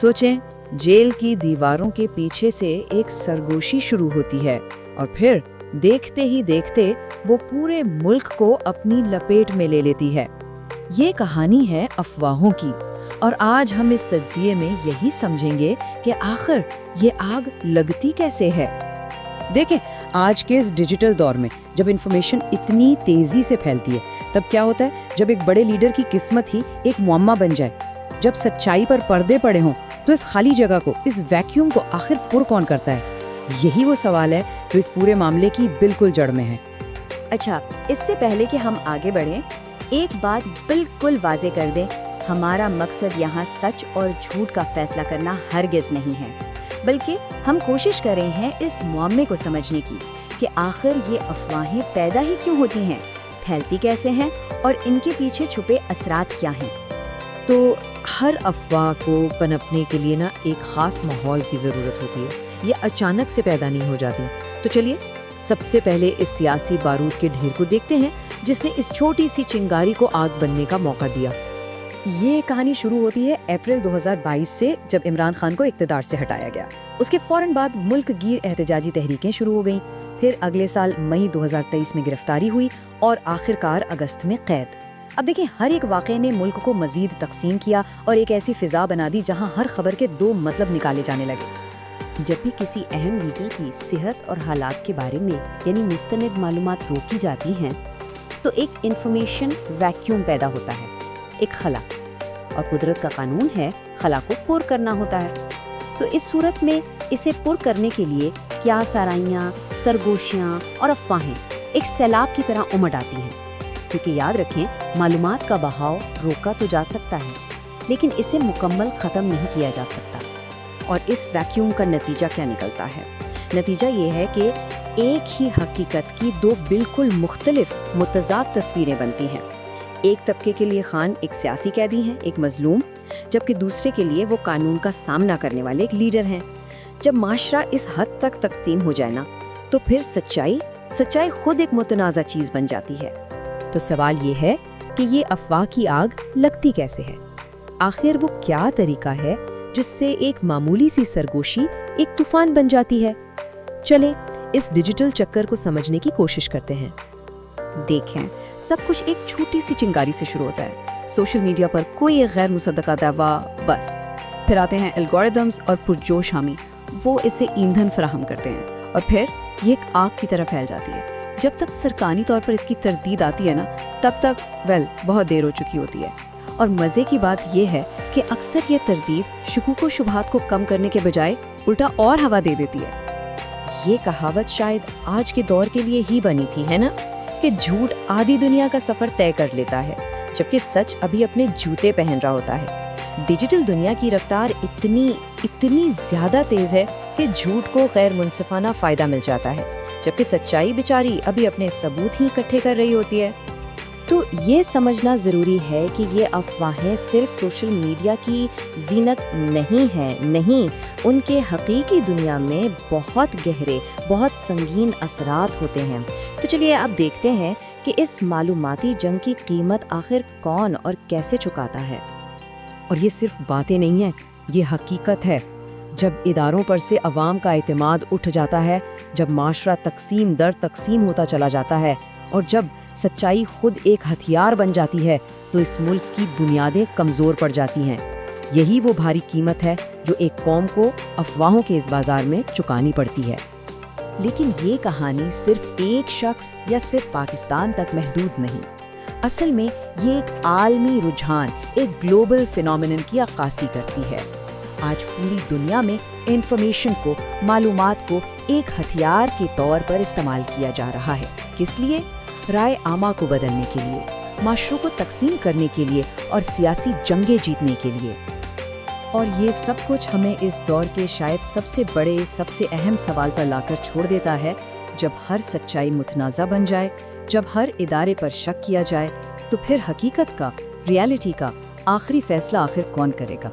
सोचें, जेल की दीवारों के पीछे से एक सरगोशी शुरू होती है और फिर देखते ही देखते वो पूरे मुल्क को अपनी लपेट में ले लेती है। ये कहानी है अफवाहों की और आज हम इस तज्जिये में यही समझेंगे कि आखिर ये आग लगती कैसे है। देखें, आज के इस डिजिटल दौर में जब इन्फॉर्मेशन इतनी तेजी से फैलती है, तब क्या होता है जब एक बड़े लीडर की किस्मत ही एक मुअम्मा बन जाए, जब सच्चाई पर पर्दे पड़े हों, तो इस खाली जगह को, इस वैक्यूम को आखिर पुर कौन करता है? यही वो सवाल है जो इस पूरे मामले की बिल्कुल जड़ में है। अच्छा, इससे पहले कि हम आगे बढ़ें, एक बात बिल्कुल वाजे कर दें, हमारा मकसद यहाँ सच और झूठ का फैसला करना हरगिज नहीं है, बल्कि हम कोशिश कर रहे हैं इस मुअम्मे को समझने की कि आखिर ये अफवाहें पैदा ही क्यों होती हैं, फैलती कैसे हैं और इनके पीछे छुपे असरात क्या हैं। तो हर अफवाह को पनपने के लिए ना एक खास माहौल की ज़रूरत होती है, ये अचानक से पैदा नहीं हो जाती। तो चलिए सबसे पहले इस सियासी बारूद के ढेर को देखते हैं जिसने इस छोटी सी चिंगारी को आग बनने का मौका दिया। ये कहानी शुरू होती है अप्रैल 2022 से, जब इमरान खान को इक़्तिदार से हटाया गया। उसके फौरन बाद मुल्क गिर एहतजाजी तहरीकें शुरू हो गईं। फिर अगले साल मई 2023 में गिरफ्तारी हुई और आखिरकार अगस्त में कैद। अब देखिए, हर एक वाक़े ने मुल्क को मजीद तकसीम किया और एक ऐसी फिजा बना दी जहां हर खबर के दो मतलब निकाले जाने लगे। जब भी किसी अहम लीडर की सेहत और हालात के बारे में यानी मुस्तनद मालूमात रोकी जाती हैं, तो एक इंफॉर्मेशन वैक्यूम पैदा होता है, एक खला, और कुदरत का कानून है खला को पुर करना होता है। तो इस सूरत में इसे पुर करने के लिए क्या साराइयाँ, सरगोशियाँ और अफवाहें एक सैलाब की तरह उमड़ आती हैं। क्योंकि याद रखें, मालूमात का बहाव रोका तो जा सकता है, लेकिन इसे मुकम्मल ख़त्म नहीं किया जा सकता। और इस वैक्यूम का नतीजा क्या निकलता है? नतीजा ये है कि एक ही हकीकत की दो बिल्कुल मुख्तलिफ मुतज़ाद तस्वीरें बनती हैं। एक तबके के लिए खान एक सियासी कैदी हैं, एक मजलूम, जबकि दूसरे के लिए वो कानून का सामना करने वाले एक लीडर हैं। जब माशरा इस हद तक तकसीम हो जाए ना, तो फिर सच्चाई खुद एक मुतनाज़ा चीज़ बन जाती है। तो सवाल ये है कि ये अफवाह की आग लगती कैसे है? आखिर वो क्या तरीका है जिससे एक मामूली सी सरगोशी एक तूफान बन जाती है? चलें इस डिजिटल चक्कर को समझने की कोशिश करते हैं। देखें, सब कुछ एक छोटी सी चिंगारी से शुरू होता है। सोशल मीडिया पर कोई एक गैर मुसद्दका दावा, बस फिर आते हैं एल्गोरिदम्स और पुरजोश हामी, वो इसे ईंधन फराहम करते हैं और फिर ये एक आग की तरह फैल जाती है। जब तक सरकारी तौर पर इसकी तरदीद आती है ना, तब तक बहुत देर हो चुकी होती है। और मज़े की बात यह है कि अक्सर ये तरदीद शुकूक व शुबहात को कम करने के बजाय उल्टा और हवा दे देती है। ये कहावत शायद आज के दौर के लिए ही बनी थी, है ना, कि झूठ आधी दुनिया का सफ़र तय कर लेता है, जबकि सच अभी अपने जूते पहन रहा होता है। डिजिटल दुनिया की रफ्तार इतनी ज़्यादा तेज़ है कि झूठ को गैर मुनसिफाना फ़ायदा मिल जाता है, जबकि सच्चाई बेचारी अभी अपने सबूत ही इकट्ठे कर रही होती है। तो ये समझना ज़रूरी है कि ये अफवाहें सिर्फ सोशल मीडिया की जीनत नहीं है, नहीं, उनके हकीकी दुनिया में बहुत गहरे, बहुत संगीन असरात होते हैं। तो चलिए अब देखते हैं कि इस मालूमाती जंग की कीमत आखिर कौन और कैसे चुकाता है। और ये सिर्फ बातें नहीं हैं, ये हकीकत है। जब इदारों पर से अवाम का एतमाद उठ जाता है, जब माशरा तकसीम दर तकसीम होता चला जाता है और जब सच्चाई खुद एक हथियार बन जाती है, तो इस मुल्क की बुनियादें कमज़ोर पड़ जाती हैं। यही वो भारी कीमत है जो एक कौम को अफवाहों के इस बाज़ार में चुकानी पड़ती है। लेकिन ये कहानी सिर्फ एक शख्स या सिर्फ पाकिस्तान तक महदूद नहीं। असल में ये एक आलमी रुझान, एक ग्लोबल फिनोमिनन की अक्कासी करती है। आज पूरी दुनिया में इंफॉर्मेशन को, मालूमात को एक हथियार के तौर पर इस्तेमाल किया जा रहा है। किस लिए? राय आमा को बदलने के लिए, माशरों को तकसीम करने के लिए और सियासी जंगें जीतने के लिए। और ये सब कुछ हमें इस दौर के शायद सबसे बड़े, सबसे अहम सवाल पर लाकर छोड़ देता है। जब हर सच्चाई मुतनाज़ा बन जाए, जब हर इदारे पर शक किया जाए, तो फिर हकीकत का, रियलिटी का आखिरी फैसला आखिर कौन करेगा?